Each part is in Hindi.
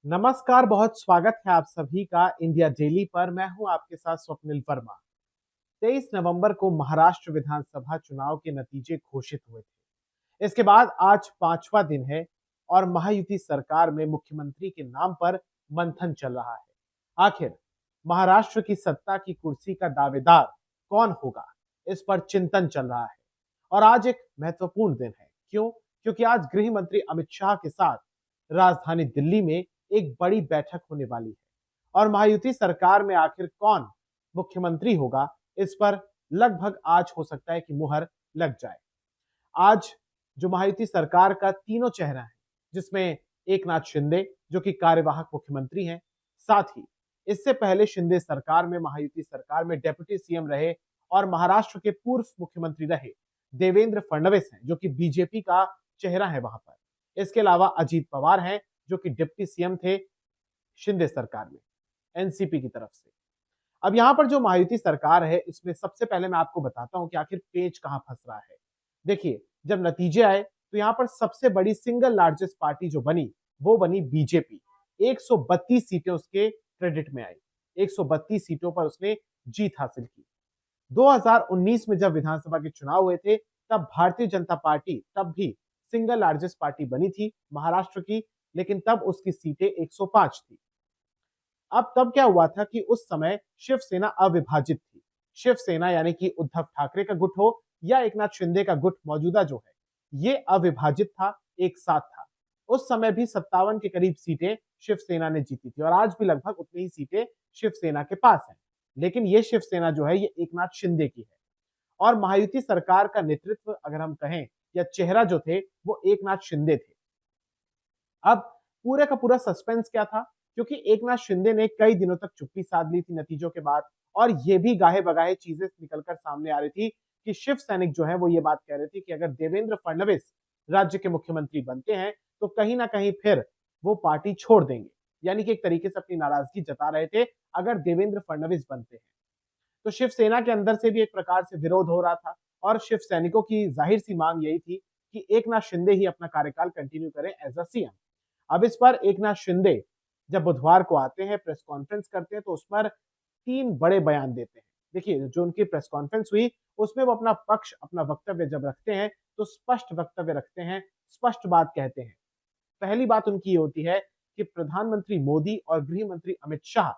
नमस्कार, बहुत स्वागत है आप सभी का इंडिया डेली पर। मैं हूं आपके साथ स्वप्निल वर्मा। 23 नवंबर को महाराष्ट्र विधानसभा चुनाव के नतीजे घोषित हुए थे। इसके बाद आज पांचवा दिन है और महायुति सरकार में मुख्यमंत्री के नाम पर मंथन चल रहा है। आखिर महाराष्ट्र की सत्ता की कुर्सी का दावेदार कौन होगा, इस पर चिंतन चल रहा है। और आज एक महत्वपूर्ण दिन है। क्यों? क्योंकि आज गृह मंत्री अमित शाह के साथ राजधानी दिल्ली में एक बड़ी बैठक होने वाली है और महायुति सरकार में आखिर कौन मुख्यमंत्री होगा, इस पर लगभग आज हो सकता है कि मुहर लग जाए। आज जो महायुति सरकार का तीनों चेहरा है, जिसमें एकनाथ शिंदे जो कि कार्यवाहक मुख्यमंत्री हैं, साथ ही इससे पहले शिंदे सरकार में महायुति सरकार में डेप्यूटी सीएम रहे और महाराष्ट्र के पूर्व मुख्यमंत्री रहे देवेंद्र फडणवीस हैं, जो कि बीजेपी का चेहरा है वहां पर। इसके अलावा अजीत पवार हैं, जो कि डिप्टी सीएम थे शिंदे सरकार में एनसीपी की तरफ से। अब यहां पर जो महायुति सरकार है, इसमें सबसे पहले मैं आपको बताता हूं कि आखिर पेच कहां फंस रहा है। देखिए, जब नतीजे आए तो यहां पर सबसे बड़ी सिंगल लार्जेस्ट पार्टी जो बनी वो बनी बीजेपी। 132 सीटें उसके क्रेडिट में आई, 132 सीटों पर उसने जीत हासिल की। 2019 में जब विधानसभा के चुनाव हुए थे, तब भारतीय जनता पार्टी तब भी सिंगल लार्जेस्ट पार्टी बनी थी महाराष्ट्र की, लेकिन तब उसकी सीटें 105 थी। अब तब क्या हुआ था कि उस समय शिवसेना अविभाजित थी। शिवसेना यानी कि उद्धव ठाकरे का गुट हो या एकनाथ शिंदे का गुट मौजूदा जो है, ये अविभाजित था, एक साथ था। उस समय भी 57 के करीब सीटें शिवसेना ने जीती थी और आज भी लगभग उतनी ही सीटें शिवसेना के पास हैं। लेकिन ये शिवसेना जो है, ये एकनाथ शिंदे की है और महायुति सरकार का नेतृत्व अगर हम कहें या चेहरा जो थे, वो एकनाथ शिंदे थे। अब पूरे का पूरा सस्पेंस क्या था? क्योंकि एकनाथ शिंदे ने कई दिनों तक चुप्पी साध ली थी नतीजों के बाद और ये भी गाहे बगाहे चीजें निकलकर सामने आ रही थी कि शिव सैनिक जो है वो ये बात कह रहे थे कि अगर देवेंद्र फडणवीस राज्य के मुख्यमंत्री बनते हैं तो कहीं ना कहीं फिर वो पार्टी छोड़ देंगे। यानी कि एक तरीके से अपनी नाराजगी जता रहे थे अगर देवेंद्र फडणवीस बनते हैं। तो शिवसेना के अंदर से भी एक प्रकार से विरोध हो रहा था और शिव सैनिकों की जाहिर सी मांग यही थी कि एकनाथ शिंदे ही अपना कार्यकाल कंटिन्यू करें एज अ सीएम। अब इस पर एकनाथ शिंदे जब बुधवार को आते हैं, प्रेस कॉन्फ्रेंस करते हैं, तो उस पर 3 बड़े बयान देते हैं। देखिए, जो उनकी प्रेस कॉन्फ्रेंस हुई, उसमें वो अपना पक्ष, अपना वक्तव्य जब रखते हैं, तो स्पष्ट वक्तव्य रखते हैं, स्पष्ट बात कहते हैं। पहली बात उनकी ये होती है कि प्रधानमंत्री मोदी और गृह मंत्री अमित शाह,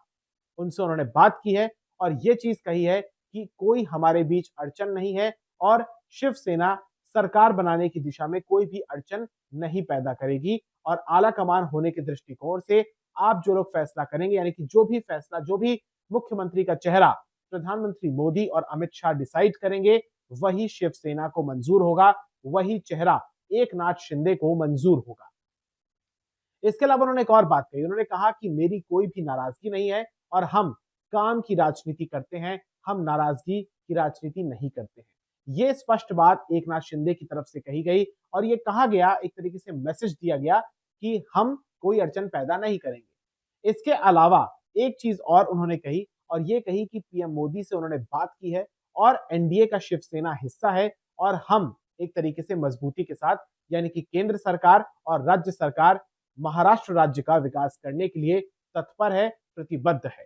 उनसे उन्होंने बात की है और ये चीज कही है कि कोई हमारे बीच अड़चन नहीं है और शिवसेना सरकार बनाने की दिशा में कोई भी अड़चन नहीं पैदा करेगी और आला कमान होने के दृष्टिकोण से आप जो लोग फैसला करेंगे, यानी कि जो भी फैसला, जो भी मुख्यमंत्री का चेहरा प्रधानमंत्री मोदी और अमित शाह डिसाइड करेंगे, वही शिवसेना को मंजूर होगा, वही चेहरा एकनाथ शिंदे को मंजूर होगा। इसके अलावा उन्होंने एक और बात कही। उन्होंने कहा कि मेरी कोई भी नाराजगी नहीं है और हम काम की राजनीति करते हैं, हम नाराजगी की राजनीति नहीं करते हैं। ये स्पष्ट बात एकनाथ शिंदे की तरफ से कही गई और ये कहा गया, एक तरीके से मैसेज दिया गया कि हम कोई अड़चन पैदा नहीं करेंगे। इसके अलावा एक चीज और उन्होंने कही और ये कही कि पीएम मोदी से उन्होंने बात की है और एनडीए का शिवसेना हिस्सा है और हम एक तरीके से मजबूती के साथ, यानी कि केंद्र सरकार और राज्य सरकार महाराष्ट्र राज्य का विकास करने के लिए तत्पर है, प्रतिबद्ध है।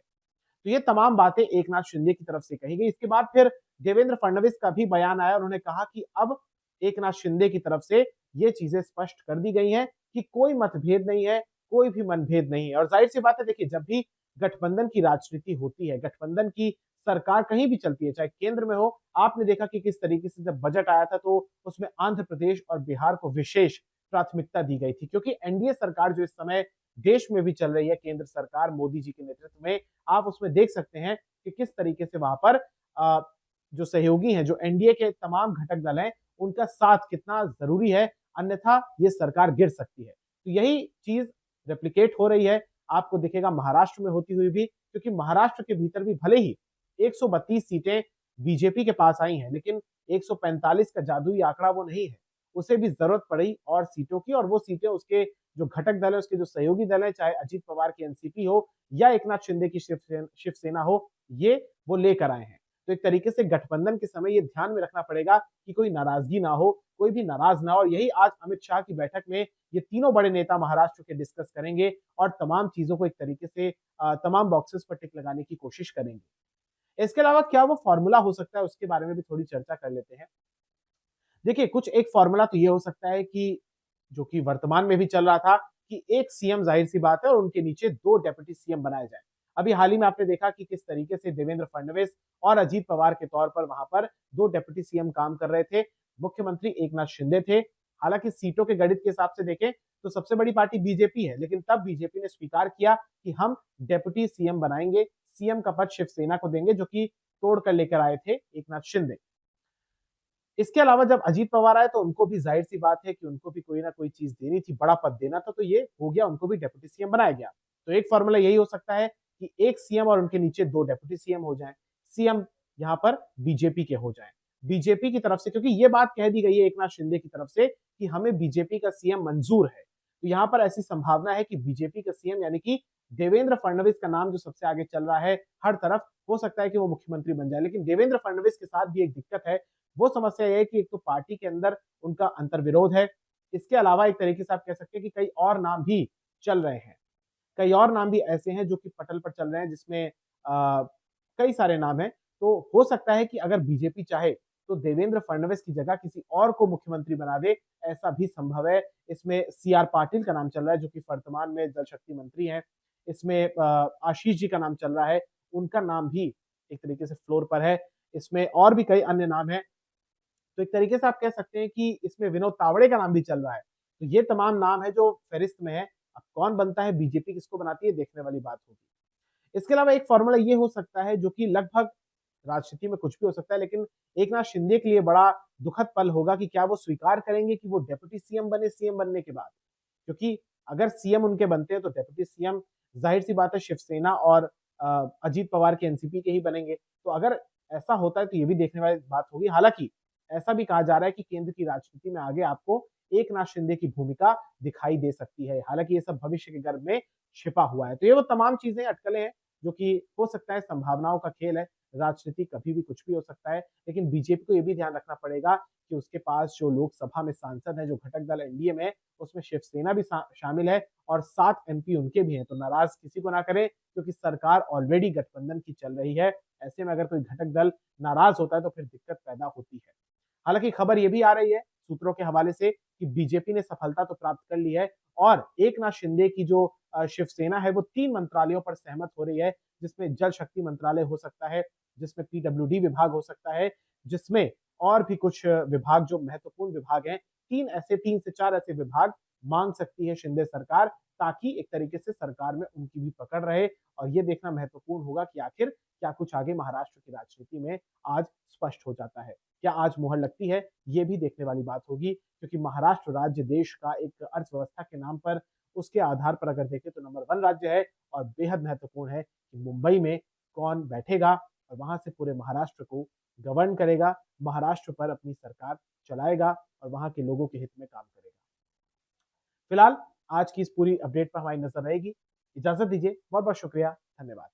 तो ये तमाम बातें एकनाथ शिंदे की तरफ से कही गई। इसके बाद फिर देवेंद्र फडणवीस का भी बयान आया। उन्होंने कहा कि अब एकनाथ शिंदे की तरफ से ये चीजें स्पष्ट कर दी गई हैं कि कोई मतभेद नहीं है, कोई भी मनभेद नहीं है। और जाहिर सी बात है, देखिए, जब भी गठबंधन की राजनीति होती है, गठबंधन की सरकार कहीं भी चलती है, चाहे केंद्र में हो, आपने देखा कि किस तरीके से जब बजट आया था तो उसमें आंध्र प्रदेश और बिहार को विशेष प्राथमिकता दी गई थी, क्योंकि एनडीए सरकार जो इस समय देश में भी चल रही है, केंद्र सरकार मोदी जी के नेतृत्व में, आप उसमें देख सकते हैं कि किस तरीके से वहां पर जो सहयोगी हैं, जो एनडीए के तमाम घटक दल हैं, उनका साथ कितना जरूरी है, अन्यथा ये सरकार गिर सकती है। तो यही चीज रेप्लिकेट हो रही है, आपको दिखेगा महाराष्ट्र में होती हुई भी, क्योंकि महाराष्ट्र के भीतर भी भले ही 132 सीटें बीजेपी के पास आई हैं, लेकिन 145 का जादुई आंकड़ा वो नहीं है। उसे भी जरूरत पड़ी और सीटों की, और वो सीटें उसके जो घटक दल है, उसके जो सहयोगी दल है, चाहे अजीत पवार की एनसीपी हो या एकनाथ शिंदे की शिवसेना हो, ये वो लेकर आए हैं। तो एक तरीके से गठबंधन के समय ये ध्यान में रखना पड़ेगा कि कोई नाराजगी ना हो, कोई भी नाराज ना हो। और यही आज अमित शाह की बैठक में ये तीनों बड़े नेता महाराष्ट्र के डिस्कस करेंगे और तमाम चीजों को एक तरीके से तमाम बॉक्सेस पर टिक लगाने की कोशिश करेंगे। इसके अलावा क्या वो फॉर्मूला हो सकता है, उसके बारे में भी थोड़ी चर्चा कर लेते हैं। देखिए, कुछ एक फॉर्मूला तो ये हो सकता है कि जो कि वर्तमान में भी चल रहा था कि एक सीएम जाहिर सी बात है और उनके नीचे 2 डेप्यूटी सीएम बनाए जाएँ। अभी हाल ही में आपने देखा कि किस तरीके से देवेंद्र फडणवीस और अजीत पवार के तौर पर वहां पर 2 डेप्यूटी सीएम काम कर रहे थे। मुख्यमंत्री एकनाथ शिंदे थे। हालांकि सीटों के गणित के हिसाब से देखें तो सबसे बड़ी पार्टी बीजेपी है, लेकिन तब बीजेपी ने स्वीकार किया कि हम डेप्यूटी सीएम बनाएंगे, सीएम का पद शिवसेना को देंगे, जो कि तोड़ कर लेकर आए थे एकनाथ शिंदे। इसके अलावा जब अजीत पवार आए तो उनको भी जाहिर सी बात है कि उनको भी कोई ना कोई चीज देनी थी, बड़ा पद देना था, तो ये हो गया, उनको भी डेप्यूटी सीएम बनाया गया। तो एक फॉर्मूला यही हो सकता है कि एक सीएम और उनके नीचे 2 डेप्यूटी सीएम हो जाएं। सीएम यहाँ पर बीजेपी के हो जाएं। बीजेपी की तरफ से, क्योंकि ये बात कह दी गई है एकनाथ शिंदे की तरफ से कि हमें बीजेपी का सीएम मंजूर है, तो यहाँ पर ऐसी संभावना है कि बीजेपी का सीएम यानी कि देवेंद्र फडणवीस का नाम जो सबसे आगे चल रहा है हर तरफ, हो सकता है कि वो मुख्यमंत्री बन जाए। लेकिन देवेंद्र फडणवीस के साथ भी एक दिक्कत है। वो समस्या ये है कि एक तो पार्टी के अंदर उनका अंतर्विरोध है। इसके अलावा एक तरीके से आप कह सकते हैं कि कई और नाम भी चल रहे हैं। कई और नाम भी ऐसे हैं जो कि पटल पर चल रहे हैं, जिसमें कई सारे नाम हैं। तो हो सकता है कि अगर बीजेपी चाहे तो देवेंद्र फडणवीस की जगह किसी और को मुख्यमंत्री बना दे, ऐसा भी संभव है। इसमें सीआर पाटिल का नाम चल रहा है, जो कि वर्तमान में जल शक्ति मंत्री हैं। इसमें आशीष जी का नाम चल रहा है, उनका नाम भी एक तरीके से फ्लोर पर है। इसमें और भी कई अन्य नाम हैं। तो एक तरीके से आप कह सकते हैं कि इसमें विनोद तावड़े का नाम भी चल रहा है। तो ये तमाम नाम है जो फहरिस्त में है। अब कौन बनता है, बीजेपी किसको बनाती है, देखने वाली बात होगी। इसके अलावा एक फॉर्मूला ये हो सकता है जो कि लगभग राजनीति में कुछ भी हो सकता है, लेकिन एकनाथ शिंदे के लिए बड़ा दुखद पल होगा कि क्या वो स्वीकार करेंगे कि वो डेप्यूटी सीएम बने सीएम बनने के बाद। क्योंकि अगर सीएम उनके बनते हैं तो डेप्यूटी सीएम जाहिर सी बात है शिवसेना और अजीत पवार के एनसीपी के ही बनेंगे। तो अगर ऐसा होता है तो ये भी देखने वाली बात होगी। हालांकि ऐसा भी कहा जा रहा है कि केंद्र की राजनीति में आगे आपको एकनाथ शिंदे की भूमिका दिखाई दे सकती है। हालांकि ये सब भविष्य के गर्भ में छिपा हुआ है। तो ये वो तमाम चीजें अटकलें हैं जो कि हो सकता है, संभावनाओं का खेल है। राजनीति कभी भी कुछ भी हो सकता है, लेकिन बीजेपी को ये भी ध्यान रखना पड़ेगा कि उसके पास जो लोकसभा में सांसद है, जो घटक दल एनडीए में, उसमें शिवसेना भी शामिल है और 7 एमपी उनके भी हैं। तो नाराज किसी को ना करें, क्योंकि सरकार ऑलरेडी गठबंधन की चल रही है। ऐसे में अगर कोई घटक दल नाराज होता है तो फिर दिक्कत पैदा होती है। हालांकि खबर यह भी आ रही है सूत्रों के हवाले से कि बीजेपी ने सफलता तो प्राप्त कर ली है और एकनाथ शिंदे की जो शिवसेना है वो 3 मंत्रालयों पर सहमत हो रही है, जिसमें जल शक्ति मंत्रालय हो सकता है, जिसमें पीडब्ल्यूडी विभाग हो सकता है, जिसमें और भी कुछ विभाग जो महत्वपूर्ण विभाग हैं, 3 से 4 ऐसे विभाग मांग सकती है शिंदे सरकार, ताकि एक तरीके से सरकार में उनकी भी पकड़ रहे। और ये देखना महत्वपूर्ण होगा कि आखिर क्या कुछ आगे महाराष्ट्र की राजनीति में आज स्पष्ट हो जाता है। क्या आज मुहर लगती है, ये भी देखने वाली बात होगी, क्योंकि महाराष्ट्र राज्य देश का एक अर्थव्यवस्था के नाम पर, उसके आधार पर अगर देखें तो नंबर 1 राज्य है और बेहद महत्वपूर्ण है कि मुंबई में कौन बैठेगा और वहां से पूरे महाराष्ट्र को गवर्न करेगा, महाराष्ट्र पर अपनी सरकार चलाएगा और वहां के लोगों के हित में काम करेगा। फिलहाल आज की इस पूरी अपडेट पर हमारी नजर रहेगी। इजाजत दीजिए, बहुत बहुत शुक्रिया, धन्यवाद।